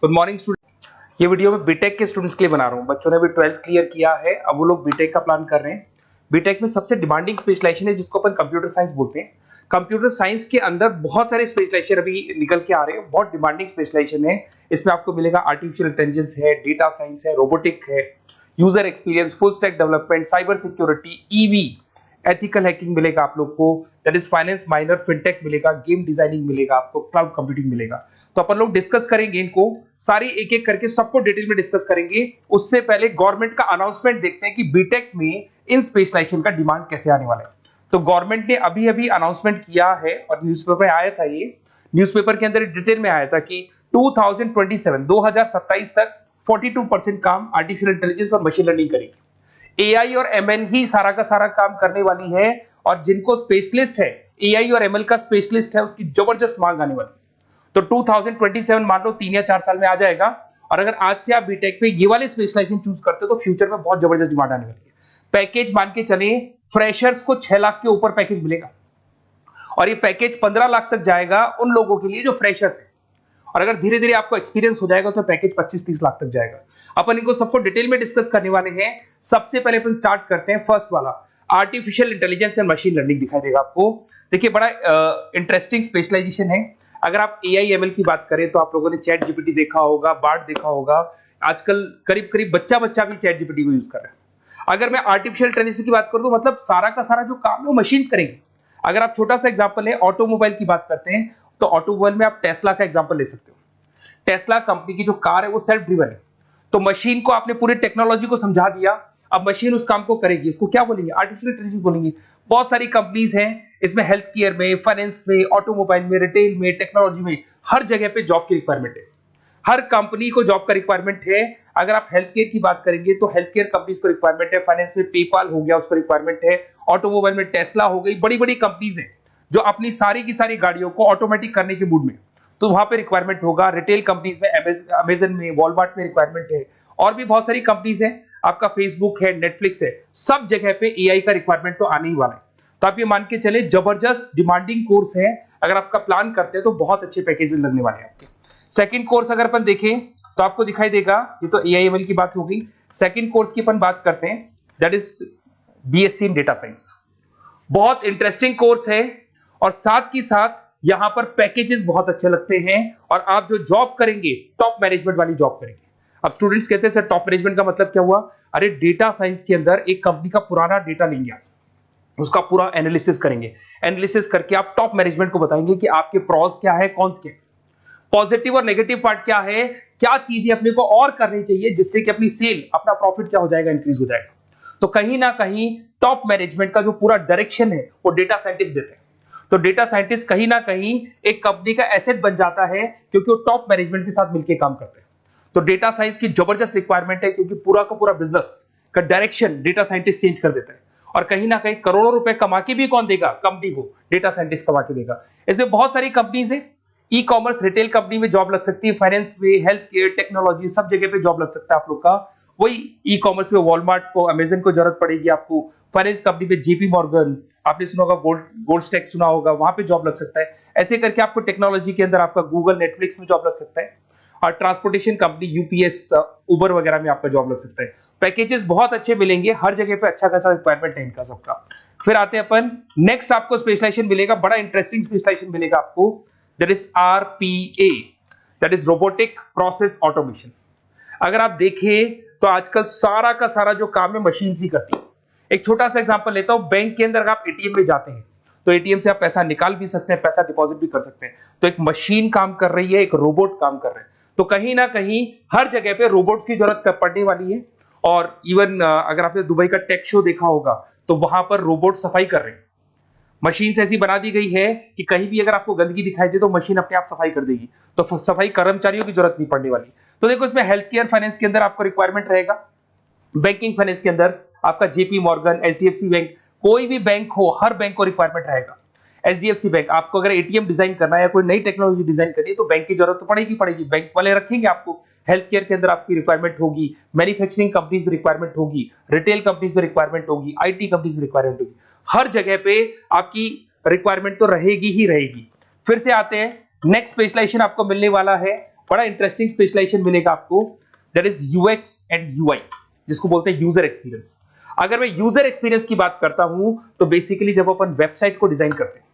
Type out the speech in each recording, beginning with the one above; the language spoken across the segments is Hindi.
Good morning student. ये वीडियो मैं बीटेक के स्टूडेंट्स के लिए बना रहा हूँ। बच्चों ने भी 12th क्लियर किया है, अब वो लोग बीटेक का प्लान कर रहे हैं। बीटेक में सबसे डिमांडिंग स्पेशलाइजेशन है जिसको अपन कंप्यूटर साइंस बोलते हैं। कंप्यूटर साइंस के अंदर बहुत सारे स्पेशलाइजेशन अभी निकल के आ रहे हैं, बहुत डिमांडिंग स्पेशलाइजेशन है। इसमें आपको मिलेगा आर्टिफिशियल इंटेलिजेंस है, डेटा साइंस है, रोबोटिक है, user experience, full stack development, cyber security, EV, ethical hacking मिलेगा आप लोग को, that is finance minor, fintech मिलेगा, गेम डिजाइनिंग मिलेगा आपको, क्लाउड कंप्यूटिंग मिलेगा। तो अपन लोग डिस्कस करेंगे इनको सारी एक एक करके, सबको डिटेल में डिस्कस करेंगे। उससे पहले गवर्नमेंट का अनाउंसमेंट देखते हैं कि बीटेक में इन स्पेशलाइजेशन का डिमांड कैसे आने वाला है। तो गवर्नमेंट ने अभी अभी अनाउंसमेंट किया है और न्यूज़पेपर में आया था, ये न्यूज़पेपर के अंदर डिटेल में आया था कि 2027 तक 42% काम आर्टिफिशियल इंटेलिजेंस और मशीन लर्निंग करेगी। एआई और एमएल ही सारा का सारा काम करने वाली है, और जिनको स्पेशलिस्ट है, एआई और एमएल का स्पेशलिस्ट है, उसकी जबरदस्त मांग आने वाली है। तो 2027 मान लो 3 या 4 साल में आ जाएगा। और अगर आज से आप बीटेक पे ये वाले स्पेशलाइजेशन चूज करते हो तो फ्यूचर में बहुत जबरदस्त डिमांड आने वाली है। पैकेज मान के चले, फ्रेशर्स को 6 लाख के ऊपर पैकेज मिलेगा, और ये पैकेज 15 लाख तक जाएगा उन लोगों के लिए जो फ्रेशर्स है। और अगर धीरे धीरे आपको एक्सपीरियंस हो जाएगा तो पैकेज 25-30 लाख तक जाएगा। अपन इनको सबको डिटेल में डिस्कस करने वाले हैं। सबसे पहले अपन स्टार्ट करते हैं फर्स्ट वाला, artificial intelligence and machine learning दिखाई देगा आपको। देखिए बड़ा इंटरेस्टिंग स्पेशलाइजेशन है। अगर आप एआई एमएल की बात करें तो आप लोगों ने चैट जीपीटी देखा होगा, बार्ड देखा होगा। आजकल करीब करीब बच्चा भी चैट जीपीटी को यूज कर रहा है। अगर मैं आर्टिफिशियल इंटेलिजेंस की बात करूं तो मतलब सारा का सारा जो काम है वो मशीन्स करेंगे। अगर आप छोटा सा एग्जांपल है, ऑटोमोबाइल की बात करते हैं तो ऑटोमोबाइल में आप टेस्ला का एग्जांपल ले सकते हो। टेस्ला कंपनी की जो कार है वो सेल्फ ड्रिवन है। तो मशीन को आपने पूरी टेक्नोलॉजी को समझा दिया, अब मशीन उस काम को करेगी। इसको क्या बोलेंगे? आर्टिफिशियल इंटेलिजेंस बोलेंगे। बहुत सारी कंपनीज हैं इसमें, हेल्थ केयर में, फाइनेंस में, ऑटोमोबाइल में, रिटेल में, टेक्नोलॉजी में, हर जगह पे जॉब की रिक्वायरमेंट है। हर कंपनी को जॉब का रिक्वायरमेंट है। अगर आप हेल्थ केयर की बात करेंगे तो हेल्थ केयर कंपनीज को रिक्वायरमेंट है, फाइनेंस में पेपाल हो गया उसको रिक्वायरमेंट है, ऑटोमोबाइल में टेस्ला हो गई, बड़ी बड़ी कंपनीज हैं जो अपनी सारी की सारी गाड़ियों को ऑटोमेटिक करने के मूड में, तो वहां पे रिक्वायरमेंट होगा। रिटेल कंपनीज में अमेजन में, वॉलमार्ट में रिक्वायरमेंट है, और भी बहुत सारी कंपनीज हैं, आपका फेसबुक है, नेटफ्लिक्स है, सब जगह पे एआई का रिक्वायरमेंट तो आने ही वाला है। तो आप ये मान के चले जबरदस्त डिमांडिंग कोर्स है। अगर आपका प्लान करते हैं तो बहुत अच्छे पैकेजेस लगने वाले हैं आपके। सेकंड कोर्स अगर अपन देखें तो आपको दिखाई देगा, ये तो एआई एमएल की बात हो गई। सेकंड कोर्स की अपन बात करते हैं, that is BSc in data science. बहुत इंटरेस्टिंग कोर्स है, और साथ ही साथ यहां पर पैकेजेस बहुत अच्छे लगते हैं, और आप जो जॉब करेंगे टॉप मैनेजमेंट वाली जॉब करेंगे। अब स्टूडेंट्स कहते हैं सर टॉप मैनेजमेंट का मतलब क्या हुआ? अरे डेटा साइंस के अंदर एक कंपनी का पुराना डेटा लेंगे, आप उसका पूरा एनालिसिस करेंगे, एनालिसिस करके आप टॉप मैनेजमेंट को बताएंगे कि आपके प्रॉस क्या है, कौन से पॉजिटिव और नेगेटिव पार्ट क्या है, क्या चीजें अपने को और करनी चाहिए जिससे कि अपनी सेल, अपना प्रॉफिट क्या हो जाएगा, इंक्रीज हो जाएगा। तो कहीं ना कहीं टॉप मैनेजमेंट का जो पूरा डायरेक्शन है वो डेटा साइंटिस्ट देते हैं। तो डेटा साइंटिस्ट कहीं ना कहीं एक कंपनी का एसेट बन जाता है, क्योंकि वो टॉप मैनेजमेंट के साथ मिलकर काम करते हैं। तो डेटा साइंस की जबरदस्त रिक्वायरमेंट है, क्योंकि पूरा का पूरा बिजनेस का डायरेक्शन डेटा साइंटिस्ट चेंज कर देता है। और कहीं ना कहीं करोड़ों रुपए कमा के भी कौन देगा? कंपनी को डेटा साइंटिस्ट कमा के देगा। ऐसे बहुत सारी कंपनीज है, ई कॉमर्स, रिटेल कंपनी में जॉब लग सकती है, फाइनेंस में, हेल्थ केयर, टेक्नोलॉजी, सब जगह पे जॉब लग सकता है आप लोग का। वही ई कॉमर्स में वॉलमार्ट को, अमेजन को जरूरत पड़ेगी आपको। फाइनेंस कंपनी में जेपी मॉर्गन, आपने सुना होगा, गोल्ड स्टैक सुना होगा, वहां पे जॉब लग सकता है। ऐसे करके आपको टेक्नोलॉजी के अंदर आपका गूगल, नेटफ्लिक्स में जॉब लग सकता है। और ट्रांसपोर्टेशन कंपनी यूपीएस, उबर वगैरह में आपका जॉब लग सकता है। पैकेजेस बहुत अच्छे मिलेंगे, हर जगह पे अच्छा खासा रिक्वायरमेंट है इनका सबका। फिर आते हैं अपन नेक्स्ट, आपको स्पेशलाइजेशन मिलेगा, बड़ा इंटरेस्टिंग स्पेशलाइजेशन मिलेगा आपको, that is RPA, that is robotic process automation. अगर आप देखें तो आजकल सारा का सारा जो काम है मशीन ही करती है। एक छोटा सा एग्जांपल लेता हूं, बैंक के अंदर अगर आप एटीएम में जाते हैं तो एटीएम से आप पैसा निकाल भी सकते हैं, पैसा डिपॉजिट भी कर सकते हैं। तो एक मशीन काम कर रही है, एक रोबोट काम कर रहे हैं। तो कहीं ना कहीं हर जगह पे रोबोट्स की जरूरत पड़ने वाली है। और इवन अगर आपने दुबई का टेक शो देखा होगा तो वहां पर रोबोट सफाई कर रहे हैं। मशीन ऐसी बना दी गई है कि कहीं भी अगर आपको गंदगी दिखाई दे तो मशीन अपने आप सफाई कर देगी, तो सफाई कर्मचारियों की जरूरत नहीं पड़ने वाली। तो देखो इसमें हेल्थ केयर, फाइनेंस के अंदर आपको रिक्वायरमेंट रहेगा, बैंकिंग फाइनेंस के अंदर आपका जेपी मॉर्गन, एचडीएफसी बैंक, कोई भी बैंक हो, हर बैंक को रिक्वायरमेंट रहेगा। एचडीएफसी बैंक, आपको अगर एटीएम डिजाइन करना है या कोई नई टेक्नोलॉजी डिजाइन करनी है तो बैंक की जरूरत तो पड़ेगी, बैंक वाले रखेंगे आपको। हेल्थ केयर के अंदर आपकी रिक्वायरमेंट होगी, मैन्युफैक्चरिंग कंपनीज में रिक्वायरमेंट होगी, रिटेल कंपनीज में रिक्वायरमेंट होगी, आईटी कंपनीज में रिक्वायरमेंट होगी। हर जगह पे आपकी रिक्वायरमेंट तो रहेगी ही रहेगी। फिर से आते हैं, नेक्स्ट स्पेशलाइजेशन आपको मिलने वाला है बड़ा इंटरेस्टिंग स्पेशलाइजेशन मिलेगा आपको, that is UX and UI, जिसको बोलते हैं यूजर एक्सपीरियंस। अगर मैं यूजर एक्सपीरियंस की बात करता हूं तो बेसिकली जब अपन वेबसाइट को डिजाइन करते हैं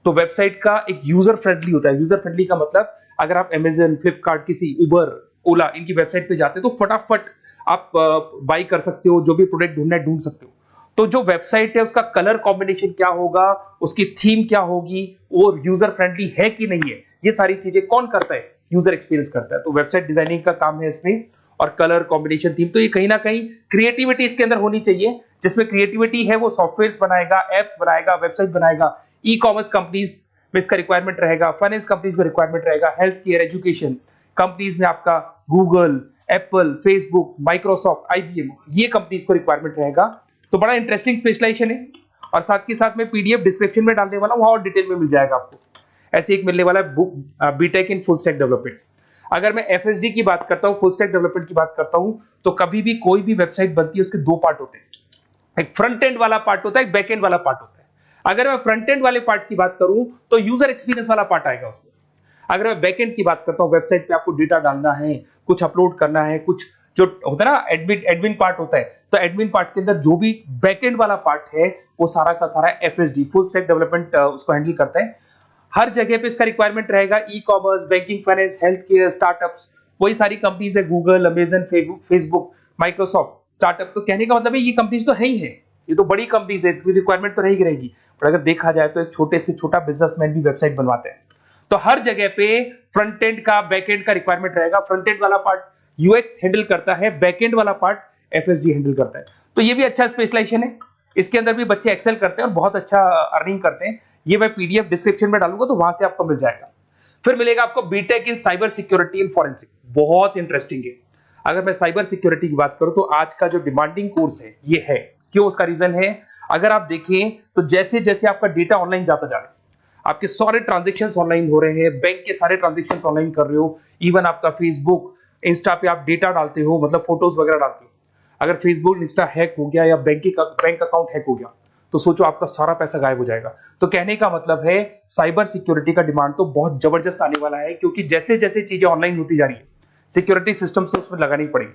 तो वेबसाइट का एक यूजर फ्रेंडली होता है। यूजर फ्रेंडली का मतलब अगर आप अमेजन, फ्लिपकार्ट, किसी उबर, ओला इनकी वेबसाइट पे जाते हैं तो फटाफट आप बाई कर सकते हो, जो भी प्रोडक्ट ढूंढना है ढूंढ सकते हो। तो जो वेबसाइट है उसका कलर कॉम्बिनेशन क्या होगा, उसकी थीम क्या होगी, वो यूजर फ्रेंडली है कि नहीं है, ये सारी चीजें कौन करता है, यूजर एक्सपीरियंस करता है। तो वेबसाइट डिजाइनिंग का काम है इसमें, और कलर कॉम्बिनेशन, थीम, तो ये कहीं ना कहीं क्रिएटिविटी इसके अंदर होनी चाहिए। जिसमें क्रिएटिविटी है वो सॉफ्टवेयर बनाएगा, एप्स बनाएगा, वेबसाइट बनाएगा। ई कॉमर्स कंपनीज में इसका रिक्वायरमेंट रहेगा, फाइनेंस कंपनीज में रिक्वायरमेंट रहेगा, हेल्थ केयर, एजुकेशन कंपनीज में आपका Google, Apple, Facebook, Microsoft, IBM, ये कंपनीज को रिक्वायरमेंट रहेगा। तो बड़ा इंटरेस्टिंग स्पेशलाइजेशन है, और साथ के साथ में पीडीएफ डिस्क्रिप्शन में डालने वाला हूं, वहां और डिटेल में मिल जाएगा आपको। ऐसे एक मिलने वाला है book, BTech in full stack development. अगर मैं एफएसडी की बात करता हूं, फुल स्टैक डेवलपमेंट की बात करता हूं, तो कभी भी कोई भी वेबसाइट बनती है उसके दो पार्ट होते हैं, एक फ्रंट एंड वाला पार्ट होता है, एक बैक एंड वाला पार्ट होता है। अगर मैं फ्रंट एंड वाले पार्ट की बात करूं तो यूजर एक्सपीरियंस वाला पार्ट आएगा उसमें। अगर मैं बैक एंड की बात करता हूं, वेबसाइट पे आपको डेटा डालना है, कुछ अपलोड करना है, कुछ जो होता है ना एडमिन पार्ट होता है, तो एडमिन पार्ट के अंदर जो भी बैक एंड वाला पार्ट है वो सारा का सारा एफएसडी, फुल स्टैक डेवलपमेंट, उसको हैंडल करता है। हर जगह पे इसका रिक्वायरमेंट रहेगा। E commerce, banking, finance, health care, startups, वही सारी कंपनीज है, Google, Amazon, Facebook, Microsoft, startup. तो कहने का मतलब है ये कंपनीज तो है ही है, ये तो बड़ी कंपनीज है, इसकी रिक्वायरमेंट तो रहेगी। पर अगर देखा जाए तो एक छोटे से छोटा बिजनेसमैन भी वेबसाइट बनवाते हैं। तो हर जगह पे फ्रंट एंड का, बैक एंड का रिक्वायरमेंट रहेगा। फ्रंट एंड वाला पार्ट यूएक्स हैंडल करता है, बैक एंड वाला पार्ट एफएसडी हैंडल करता है। तो ये भी अच्छा स्पेशलाइजेशन है, इसके अंदर भी बच्चे एक्सेल करते हैं और बहुत अच्छा अर्निंग करते हैं। ये मैं पीडीएफ डिस्क्रिप्शन में डालूंगा तो वहां से आपको मिल जाएगा। फिर मिलेगा आपको BTech in cyber security and forensic, बहुत इंटरेस्टिंग है। अगर मैं साइबर सिक्योरिटी की बात करूं तो आज का जो डिमांडिंग कोर्स है ये है। क्यों? उसका रीजन है, अगर आप देखें तो जैसे जैसे आपका डेटा ऑनलाइन जाता जा रहा है, आपके सारे ट्रांजेक्शन ऑनलाइन हो रहे हैं, बैंक के सारे ट्रांजेक्शन ऑनलाइन कर रहे हो, इवन आपका फेसबुक, इंस्टा पे आप डेटा डालते हो, मतलब फोटोज वगैरह डालते हो। अगर फेसबुक, इंस्टा हैक हो गया या बैंक अकाउंट हैक हो गया तो सोचो आपका सारा पैसा गायब हो जाएगा। तो कहने का मतलब है साइबर सिक्योरिटी का डिमांड तो बहुत जबरदस्त आने वाला है, क्योंकि जैसे जैसे चीजें ऑनलाइन होती जा रही है सिक्योरिटी सिस्टम्स तो उसमें लगानी पड़ेगी।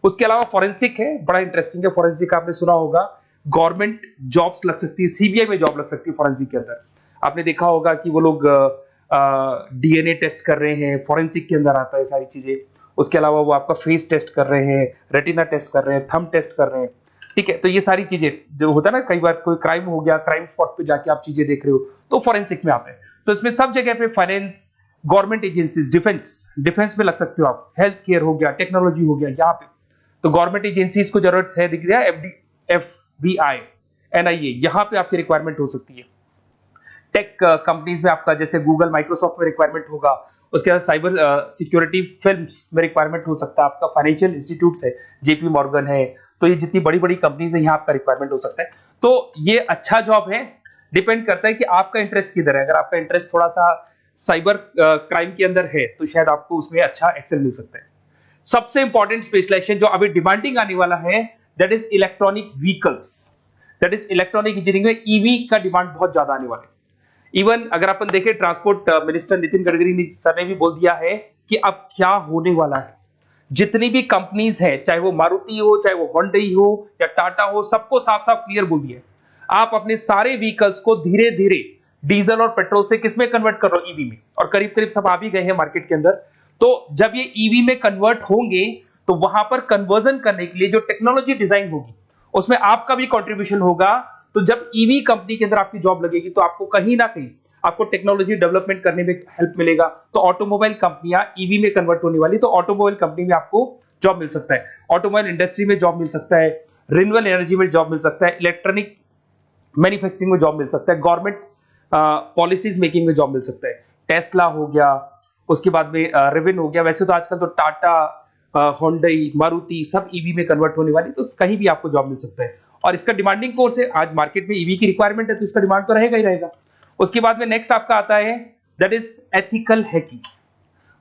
उसके अलावा फॉरेंसिक है, बड़ा इंटरेस्टिंग है। फॉरेंसिक आपने सुना होगा, गवर्नमेंट जॉब्स लग सकती है, सीबीआई में जॉब लग सकती है फॉरेंसिक के अंदर। आपने देखा होगा कि वो लोग डीएनए टेस्ट कर रहे हैं, फॉरेंसिक के अंदर आता है सारी चीजें। उसके अलावा वो आपका फेस टेस्ट कर रहे हैं, रेटिना टेस्ट कर रहे हैं, थंब टेस्ट कर रहे हैं, ठीक है। तो ये सारी चीजें जो होता है ना, कई बार कोई क्राइम हो गया, क्राइम स्पॉट पे जाके आप चीजें देख रहे हो तो फॉरेंसिक में आते हैं। तो इसमें सब जगह पे फाइनेंस, गवर्नमेंट एजेंसीज, डिफेंस में लग सकते हो आप, हेल्थ केयर हो गया, टेक्नोलॉजी हो गया, यहाँ पे तो गवर्नमेंट एजेंसीज को जरूरत है, दिख रहा है, एफबीआई, एनआईए, यहाँ पे आपकी रिक्वायरमेंट हो सकती है। टेक कंपनीज में आपका जैसे गूगल, माइक्रोसॉफ्ट में रिक्वायरमेंट होगा। उसके बाद साइबर सिक्योरिटी फिल्म्स में रिक्वायरमेंट हो सकता है आपका, फाइनेंशियल इंस्टीट्यूट्स है, जेपी मॉर्गन है, तो ये जितनी बड़ी बड़ी कंपनीज है यहाँ आपका रिक्वायरमेंट हो सकता है। तो ये अच्छा जॉब है, डिपेंड करता है कि आपका इंटरेस्ट किधर है। अगर आपका इंटरेस्ट थोड़ा सा साइबर क्राइम के अंदर है तो शायद आपको उसमें अच्छा एक्सेल मिल सकता है। सबसे इंपॉर्टेंट स्पेशलाइजेशन जो अभी डिमांडिंग आने वाला है, that is electronic vehicles, that is electronic engineering में ईवी का डिमांड बहुत ज्यादा आने वाला है। इवन अगर अपन देखें, transport minister Nitin Gadkari sir ने भी बोल दिया है कि अब क्या होने वाला है, जितनी भी कंपनीज है, चाहे वो मारुति हो, चाहे वो होंडई हो या टाटा हो, सबको साफ साफ क्लियर बोल दिया, आप अपने सारे व्हीकल्स को धीरे धीरे डीजल और पेट्रोल से किसमें कन्वर्ट कर रहे हो, ईवी में। और करीब करीब सब आ भी गए हैं मार्केट के अंदर। तो जब ये ईवी में कन्वर्ट होंगे तो वहां पर कन्वर्जन करने के लिए जो टेक्नोलॉजी डिजाइन होगी उसमें आपका भी कंट्रीब्यूशन होगा। तो जब ईवी कंपनी के अंदर आपकी जॉब लगेगी तो आपको कहीं ना कहीं आपको टेक्नोलॉजी डेवलपमेंट करने में हेल्प मिलेगा। तो ऑटोमोबाइल कंपनियां ईवी में कन्वर्ट होने वाली, तो ऑटोमोबाइल कंपनी में आपको जॉब मिल सकता है, ऑटोमोबाइल इंडस्ट्री में जॉब मिल सकता है, रिन्यूएबल एनर्जी में जॉब मिल सकता है, इलेक्ट्रॉनिक मैन्युफैक्चरिंग में जॉब मिल सकता है, गवर्नमेंट पॉलिसीज मेकिंग में जॉब मिल सकता है, टेस्ला हो गया, उसके बाद में रिविन हो गया। वैसे तो आजकल तो टाटा, होंडई, मारुति सब ईवी में कन्वर्ट होने वाली, तो कहीं भी आपको जॉब मिल सकता है। और इसका डिमांडिंग कोर्स है, आज मार्केट में ईवी की रिक्वायरमेंट है तो इसका डिमांड तो रहेगा ही रहेगा। उसके बाद में नेक्स्ट आपका आता है, दैट इज एथिकल हैकिंग,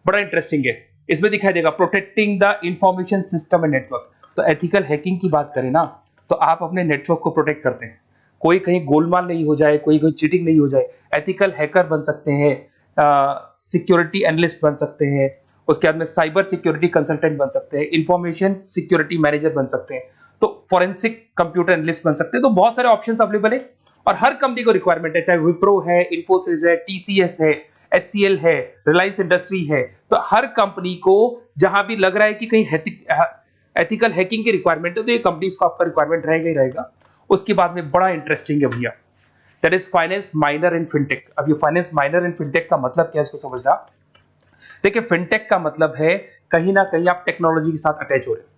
बड़ा इंटरेस्टिंग है। इसमें दिखाई देगा protecting the information system and network. तो एथिकल हैकिंग की बात करें ना, तो आप अपने नेटवर्क को प्रोटेक्ट करते हैं, कोई कहीं गोलमाल नहीं हो जाए, कोई चीटिंग नहीं हो जाए। एथिकल हैकर बन सकते हैं, सिक्योरिटी एनालिस्ट बन सकते हैं, उसके बाद में साइबर सिक्योरिटी कंसल्टेंट बन सकते हैं, इंफॉर्मेशन सिक्योरिटी मैनेजर बन सकते हैं, तो फॉरेंसिक कंप्यूटर एनालिस्ट बन सकते हैं। तो बहुत सारे ऑप्शंस अवेलेबल है और हर कंपनी को रिक्वायरमेंट है, चाहे विप्रो है, इन्फोसिस है, टीसीएस है, एचसीएल है, रिलायंस इंडस्ट्री है। तो हर कंपनी को जहां भी लग रहा है कि कहीं एथिकल हैकिंग की रिक्वायरमेंट है तो ये कंपनीज को आपका रिक्वायरमेंट रहेगा ही रहेगा। उसके बाद में बड़ा इंटरेस्टिंग है भैया, that is finance minor in fintech. अब ये फाइनेंस माइनर इन फिनटेक का मतलब क्या है इसको समझना। देखिए फिनटेक का मतलब है कहीं ना कहीं आप टेक्नोलॉजी के साथ अटैच हो रहे हैं,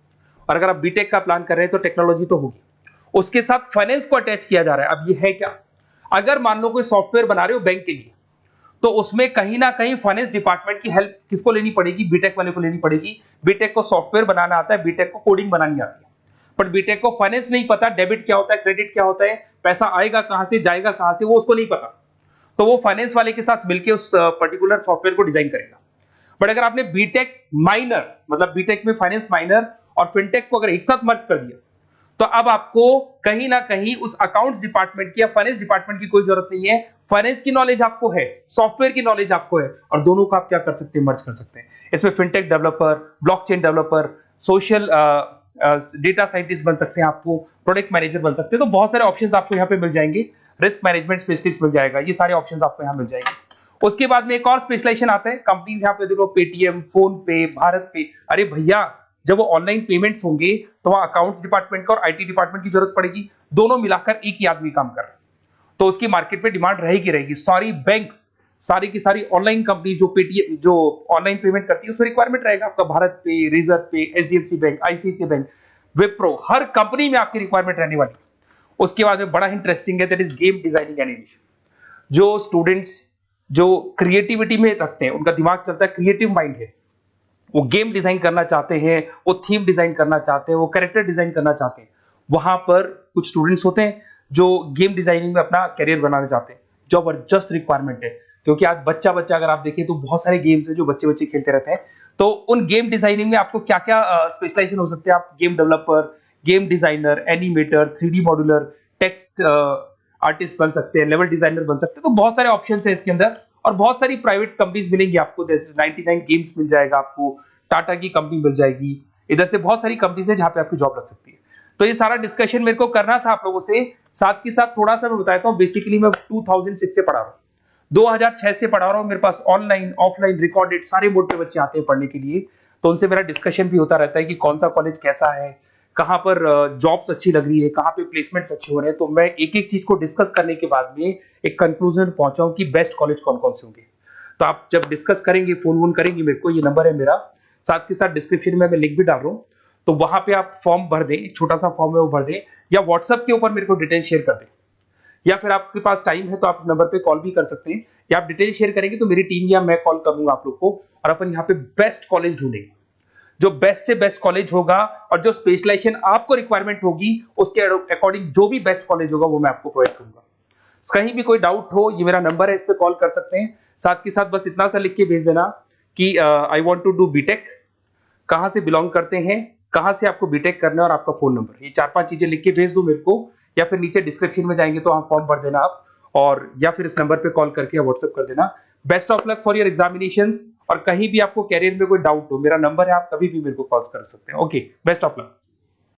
और अगर आप बीटेक का प्लान कर रहे हैं तो टेक्नोलॉजी तो होगी, उसके साथ फाइनेंस को अटैच किया जा रहा है। अब ये है क्या, अगर मान लो कोई सॉफ्टवेयर बना रहे हो बैंक के लिए, तो उसमें कहीं ना कहीं फाइनेंस डिपार्टमेंट की हेल्प किसको लेनी पड़ेगी, बीटेक वाले को लेनी पड़ेगी। बीटेक को सॉफ्टवेयर बनाना आता है, बीटेक को कोडिंग बनानी आती है, बट बीटेक को फाइनेंस नहीं पता, डेबिट क्या होता है, क्रेडिट क्या होता है, पैसा आएगा कहां से जाएगा कहां से, वो उसको नहीं पता। तो वो फाइनेंस वाले के साथ मिलकर उस पर्टिकुलर सॉफ्टवेयर को डिजाइन करेगा। बट अगर आपने बीटेक माइनर मतलब बीटेक में फाइनेंस माइनर और फिनटेक को अगर एक साथ मर्ज कर दिया, तो अब आपको कहीं ना कहीं उस अकाउंट्स डिपार्टमेंट की या फाइनेंस डिपार्टमेंट की कोई जरूरत नहीं है। फाइनेंस की नॉलेज आपको है, सॉफ्टवेयर की नॉलेज आपको है, और दोनों को आप क्या कर सकते हैं, मर्ज कर सकते हैं। इसमें fintech developer, blockchain developer, social data scientist बन सकते हैं, आपको प्रोडक्ट मैनेजर बन सकते हैं। तो बहुत सारे ऑप्शंस आपको यहाँ पे मिल जाएंगे, रिस्क मैनेजमेंट स्पेशलिस्ट मिल जाएगा, ये सारे ऑप्शंस आपको यहाँ मिल जाएंगे। उसके बाद में एक और स्पेशलाइजेशन आता है, कंपनीज यहाँ पे देखो पेटीएम, फोन पे, भारत पे। अरे भैया जब वो ऑनलाइन पेमेंट्स होंगे तो वहां अकाउंट्स डिपार्टमेंट का और आईटी डिपार्टमेंट की जरूरत पड़ेगी, दोनों मिलाकर एक ही आदमी काम कर रहा है, तो उसकी मार्केट में डिमांड रहेगी रहेगी। सारी बैंक्स, सारी की सारी ऑनलाइन कंपनी जो पेटीएम जो ऑनलाइन पेमेंट करती है उसमें रिक्वायरमेंट रहेगा आपका, भारत पे, Razorpay, HDFC bank, ICICI bank, Wipro, हर कंपनी में आपकी रिक्वायरमेंट रहने वाली। उसके बाद में बड़ा इंटरेस्टिंग है, that is game designing animation. जो स्टूडेंट्स जो क्रिएटिविटी में रखते हैं, उनका दिमाग चलता है, क्रिएटिव माइंड है, वो गेम डिजाइन करना चाहते हैं, वो थीम डिजाइन करना चाहते हैं, वो कैरेक्टर डिजाइन करना चाहते हैं, वहां पर कुछ स्टूडेंट्स होते हैं जो गेम डिजाइनिंग में अपना करियर बनाना चाहते हैं। जबरदस्त रिक्वायरमेंट है, क्योंकि आज बच्चा बच्चा अगर आप देखें तो बहुत सारे गेम्स हैं जो बच्चे बच्चे खेलते रहते हैं। तो उन गेम डिजाइनिंग में आपको क्या क्या स्पेशलाइजेशन हो सकते हैं, आप game developer, game designer, animator, 3D modular, text artist बन सकते हैं, लेवल डिजाइनर बन सकते हैं। तो बहुत सारे ऑप्शन है इसके अंदर, और बहुत सारी प्राइवेट कंपनीज मिलेंगी आपको, जैसे 99 गेम्स मिल जाएगा आपको, टाटा की कंपनी मिल जाएगी, इधर से बहुत सारी कंपनीज है जहां पे आपकी जॉब लग सकती है। तो ये सारा डिस्कशन मेरे को करना था आप लोगों से, साथ के साथ थोड़ा सा मैं बताता हूँ। बेसिकली मैं 2006 से पढ़ा रहा हूँ, 2006 से पढ़ा रहा हूँ, मेरे पास ऑनलाइन ऑफलाइन रिकॉर्डेड सारे बोर्ड पे बच्चे आते हैं पढ़ने के लिए, तो उनसे मेरा डिस्कशन भी होता रहता है कि कौन सा कॉलेज कैसा है, कहाँ पर जॉब्स अच्छी लग रही है, कहाँ पे प्लेसमेंट्स अच्छे हो रहे हैं। तो मैं एक एक चीज को डिस्कस करने के बाद में एक कंक्लूजन पहुंचा हूं कि बेस्ट कॉलेज कौन कौन से होंगे। तो आप जब डिस्कस करेंगे, फोन वोन करेंगे मेरे को, ये नंबर है मेरा, साथ के साथ डिस्क्रिप्शन में मैं लिंक भी डाल रहा हूँ, तो वहां पे आप फॉर्म भर दें, एक छोटा सा फॉर्म है वो भर दें, या व्हाट्सएप के ऊपर मेरे को डिटेल शेयर कर दें, या फिर आपके पास टाइम है तो आप इस नंबर पे कॉल भी कर सकते हैं, या आप डिटेल शेयर करेंगे तो मेरी टीम या मैं कॉल करूंगा आप लोग को, और अपन यहाँ पे बेस्ट कॉलेज ढूंढेंगे, जो बेस्ट से बेस्ट कॉलेज होगा और जो स्पेशलाइजेशन आपको रिक्वायरमेंट होगी उसके अकॉर्डिंग जो भी बेस्ट कॉलेज होगा वो मैं आपको प्रोवाइड करूंगा। कहीं भी कोई डाउट हो, ये मेरा नंबर है, इस पे कॉल कर सकते हैं। साथ के साथ बस इतना सा लिख के भेज देना कि I want to do BTech, कहां से बिलोंग करते हैं, कहां से आपको बीटेक करना है, और आपका फोन नंबर, ये 4-5 चीजें लिख के भेज दो मेरे को, या फिर नीचे डिस्क्रिप्शन में जाएंगे तो आप फॉर्म भर देना आप, और या फिर इस नंबर पे कॉल करके या व्हाट्सएप कर देना। Best of luck for your examinations, और कहीं भी आपको कैरियर में कोई डाउट हो, मेरा नंबर है, आप कभी भी मेरे को कॉल कर सकते हैं। Okay, best of luck.